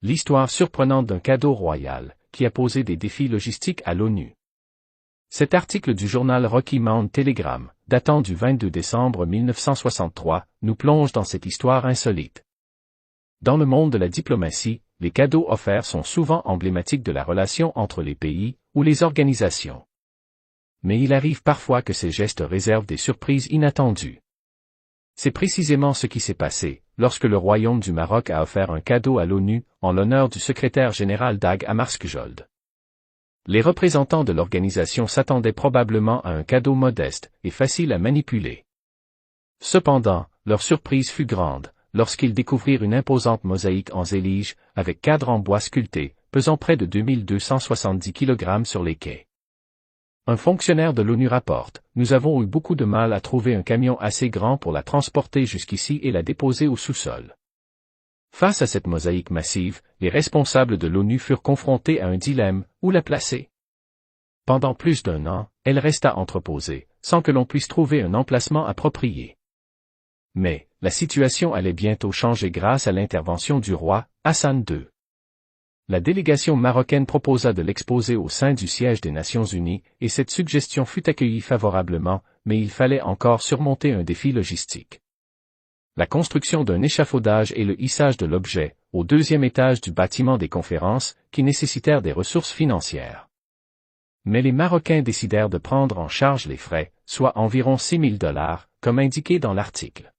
L'histoire surprenante d'un cadeau royal, qui a posé des défis logistiques à l'ONU. Cet article du journal Rocky Mountain Telegram, datant du 22 décembre 1963, nous plonge dans cette histoire insolite. Dans le monde de la diplomatie, les cadeaux offerts sont souvent emblématiques de la relation entre les pays ou les organisations. Mais il arrive parfois que ces gestes réservent des surprises inattendues. C'est précisément ce qui s'est passé lorsque le Royaume du Maroc a offert un cadeau à l'ONU en l'honneur du secrétaire général Dag Hammarskjöld. Les représentants de l'organisation s'attendaient probablement à un cadeau modeste et facile à manipuler. Cependant, leur surprise fut grande lorsqu'ils découvrirent une imposante mosaïque en zélige avec cadre en bois sculpté, pesant près de 2270 kg sur les quais. Un fonctionnaire de l'ONU rapporte: « Nous avons eu beaucoup de mal à trouver un camion assez grand pour la transporter jusqu'ici et la déposer au sous-sol. » Face à cette mosaïque massive, les responsables de l'ONU furent confrontés à un dilemme: où la placer? Pendant plus d'1 an, elle resta entreposée, sans que l'on puisse trouver un emplacement approprié. Mais, la situation allait bientôt changer grâce à l'intervention du roi, Hassan II. La délégation marocaine proposa de l'exposer au sein du siège des Nations Unies, et cette suggestion fut accueillie favorablement, mais il fallait encore surmonter un défi logistique. La construction d'un échafaudage et le hissage de l'objet, au 2e étage du bâtiment des conférences, qui nécessitèrent des ressources financières. Mais les Marocains décidèrent de prendre en charge les frais, soit environ $6 000, comme indiqué dans l'article.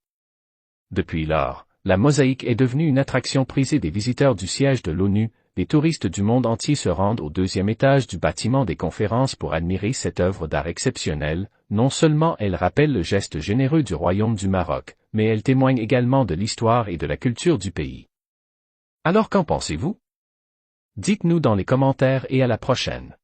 Depuis lors, la mosaïque est devenue une attraction prisée des visiteurs du siège de l'ONU. Les touristes du monde entier se rendent au 2e étage du bâtiment des conférences pour admirer cette œuvre d'art exceptionnelle. Non seulement elle rappelle le geste généreux du Royaume du Maroc, mais elle témoigne également de l'histoire et de la culture du pays. Alors qu'en pensez-vous? Dites-nous dans les commentaires et à la prochaine.